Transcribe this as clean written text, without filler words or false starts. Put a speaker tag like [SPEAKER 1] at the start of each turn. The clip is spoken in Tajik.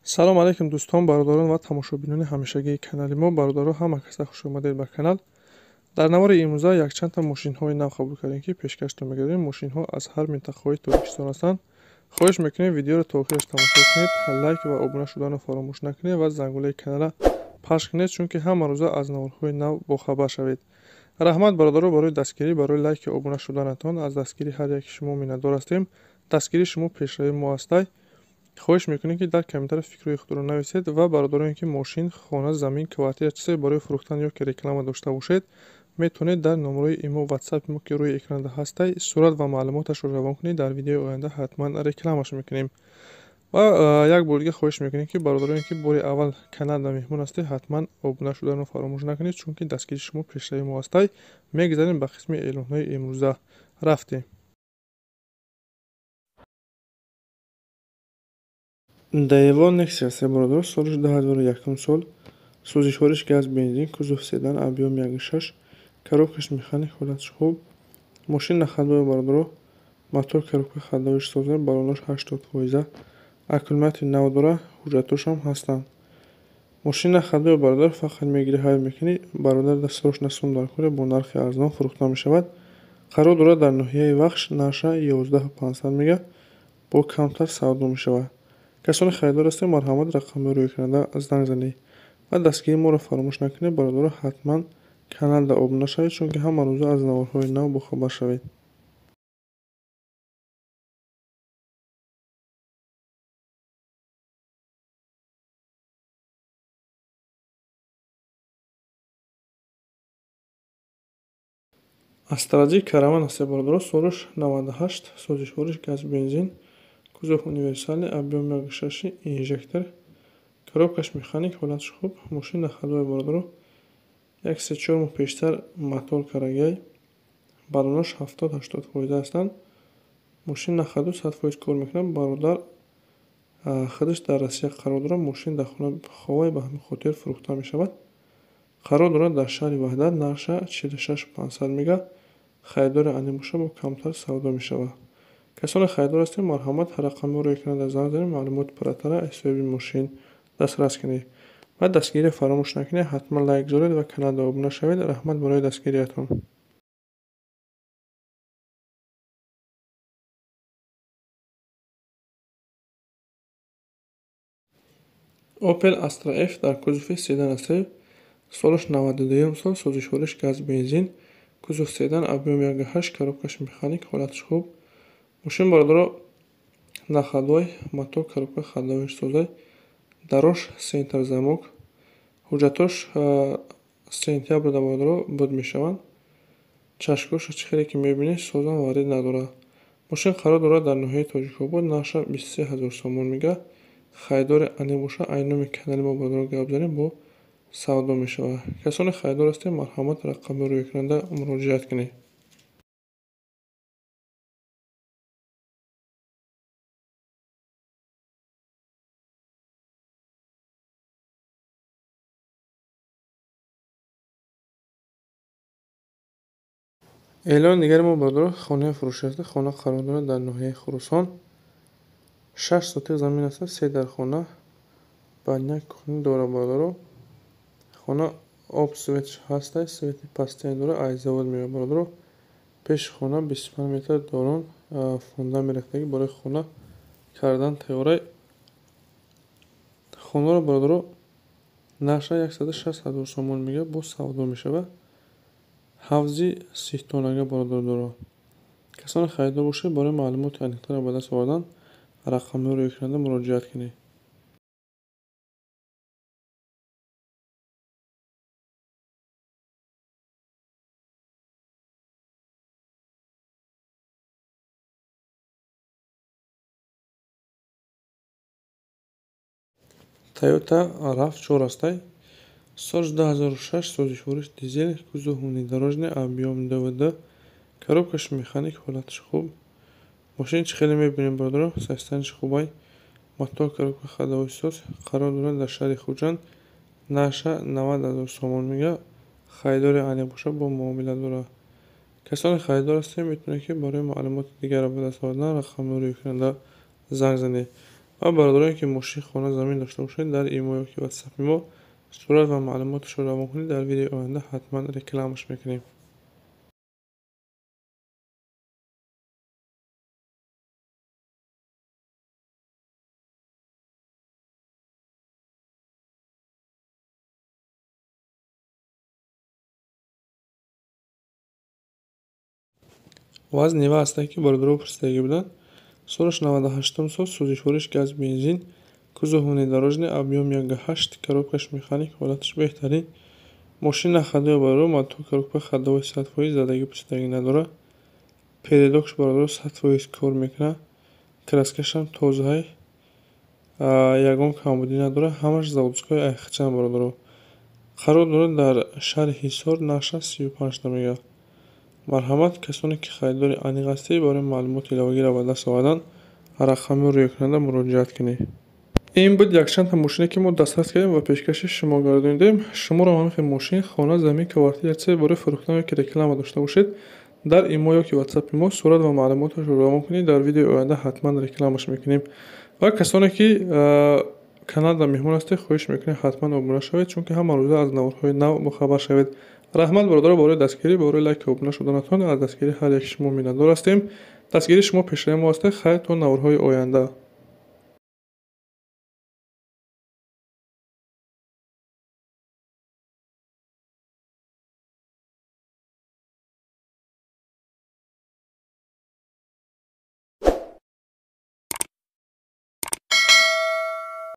[SPEAKER 1] салом алейкум дӯстон, бародарон ва тамошобинони ҳамешагии канали мо. Бародаро ҳама каса хушомадед ба канал. Дар навори имрӯза якчандта мошинҳои нав қабул кардем, ки пешкаштон мегардем. Мошинҳо аз ҳар минтақаҳои Тоҷикистон ҳастанд. хоҳиш мекунем видеоро то охираш тамошо кунед, лайк ва обуна шуданро фаромӯш накунед ва зангулаи канала пахш кунед, чунки ҳама рӯза аз наворҳои нав бохабар шавед. раҳмат бародаро барои дастгирӣ, барои лайки обуна шуданатон. аз дастгири ҳар яки шумо миннатдор ҳастем. дастгирии шумо пешравии мо ҳастай. хоҳиш мекунем ки дар комментариё фикрҳои худро нависед ва бародароне ки мошин, хона, замин, квартира чизе барои фурӯхтан ё ки реклама дошта бошед, метавонед дар номерои имо ватсапи мо ки рӯи экрана ҳастай сурат ва маълумоташро равон кунед. дар видеои оянда ҳатман рекламаш мекунем. ва як бор дига хоҳиш мекунем ки бародароне ки бори аввал каналда меҳмон ҳастед, ҳатман обуна шуданро фаромӯш накунед, чунки дастгири шумо пешравии мо ҳастай. мегузарем ба қисми эълонҳои имрӯза. рафтем. Daewoo Nexia се бародаро, солиш 2001 сол, сӯзишвориш газ бензин, кузов седан, объем 1.6, коробкаш механик, ҳолатиш хуб. Мошина ходовая бародаро, мотор коробка ходовиш соза, баллонош 80%, аккумулятори нав дора, ҳуҷҷатошам ҳастанд. Мошина ходовая бародаро, фақат мегирӣ ҳайр мекунӣ, бародар дар срочна сум дар кӯра бо нархи арзон фурӯхта мешавад. қарор дорад дар ноҳияи Вахш, наша 11500 мега, бо камтар савдо мешавад. касони харидор ҳастед, марҳамат рақами рӯи экрана занг занед ва дастгирии моро фаромӯш накунед. бародаро ҳатман каналда обуна шавед, чунки ҳама рӯза аз наворҳои нав бохабар шавед. астраҷи караван ҳастед бародаро, солиш 98, сӯзишвориш газ бензин, кузов универсале, объем 1.6, инжектор, коробкаш механик, ҳолатиш хуб. мошина ходовая бародаро, 1-4 моҳ пештар мотор карагай, баллонош 70-80% ҳастанд. мошина ходо 100% кор мекунад. бародар худаш дар Россия қарор дорад. мошин дар хона ховай ба ҳамин хотир фурӯхта мешавад. қарор дорад дар шаҳри Ваҳдат, наша 46500 мега, харидори анем боша бо камтар савдо мешавад. касони харидор ҳастед, марҳамат рақами рӯи экрана занг занед, маълумоти пурратара аз соҳиби мошин дастрас кунед ва дастгирӣ фаромӯш накунед. ҳатман лайк гузоред ва каналда обуна шавед. раҳмат барои дастгириятон. Opel Astra F дар кузови седан ҳастед. солиш 92 сол, сӯзишвориш газ бензин, кузов седан, объем 1.8, коробкаш механик, ҳолатиш хуб. мошин бародаро находвой, мотор коробка ходовиш созай, дарош сентр замок, ҳуҷҷатош сентябрда бародаро буд мешаванд. чашкоша чӣ хеле ки мебинед созан варид надорад. мошин қарор дорад дар ноҳияи Тоҷикобод, наша 23000 сомон мега, харидори анем боша айни номи канали мо бародаро гап занем бо савдо мешавад. касони харидор ҳастед, марҳамат рақами рӯи экрана муроҷиат кунед. эълони дигари мо бародаро, хонаи фурӯшиаста. хона қарор дорад дар ноҳияи Хурусон, 6 сотиқ замин аста, 3 дар хона, баняк кухня дорад бародаро. хона об свет ҳастай, свети пастяни дора, аз завод меояд бародаро. пеши хона 25 метр дорун фундамент барои хона кардан тайёрай. хонаро бародаро наша 160000 сомон мега бо савдо мешавад. ҳавзи 30 тонага бародар дорад. касони харидор бошед, барои маълумоти аниқтар ба даст овардан рақами рӯи экрана муроҷиат кунед. Toyota RAV4 ҳастай. солиш 2006, сӯзишвориш дизел, кузов внедорожный, объем ДВД, коробкаш механик, ҳолатиш хуб. мошин чӣ хеле мебинед бародаро, состояниш хубай. мотор коробка ходовой соз, қарор дорад дар шаҳри Хуҷанд, наша 90000 сомон мега, харидори анем боша бо муомила дорад. касони харидор ҳастед, метавонед ки барои маълумоти дигар ба даст овардан рақами рӯи экрана занг занед ва бародароне ки мошин хона замин дошта бошед дар имо ёки ватсапи мо сурат ва маълумоташро равон кунед. Дар видеои оянда ҳатман рекламаш мекунем. вазни ва ҳастае ки бародаро пурсидагӣ буданд. Солаш 98 сол, сӯзишвориш газ бензин, кузов внедорожный, объем 1.8, коробкаш механик, ҳолаташ беҳтарин. Мошина ходои бародаро мотор коробка ходовой 100%, задагӣ пусидагӣ надорад. Передокш бародаро 100% кор мекунад. Краскашам тозаҳай, ягон камбудӣ надорад. Ҳамаш заводскои айхичан бародаро. Қарор дорад дар шаҳри Ҳисор, Наша 35 та мега. марҳамат, касоне ки харидори аниқ ҳастед, барои маълумоти иловагиро ба даст овардан рақами рӯйкунанда муроҷиат кунед. ин буд якчанд мошине ки мо дастрас кардем ва пешкаши шумо гардонидем. Шуморо ҳамихи мошин, хона, замин, квартира чизе барои фурӯхтан ёки реклама дошта бошед, дар имо ёки ватсапи мо сурат ва маълумоташро равон кунед. Дар видеои оянда ҳатман рекламаш мекунем. ва касоне ки каналда меҳмон ҳастед, хоҳиш мекунем ҳатман обуна шавед, чунки ҳама рӯза аз наврҳои нав бохабар шавед. раҳмат бародаро барои дастгирӣ, барои лайки обуна шуданатон. Аз дастгирии ҳар яки шумо миннатдор ҳастем. Дастгирии шумо пешраи мо ҳастед. Хайр то наврҳои оянда.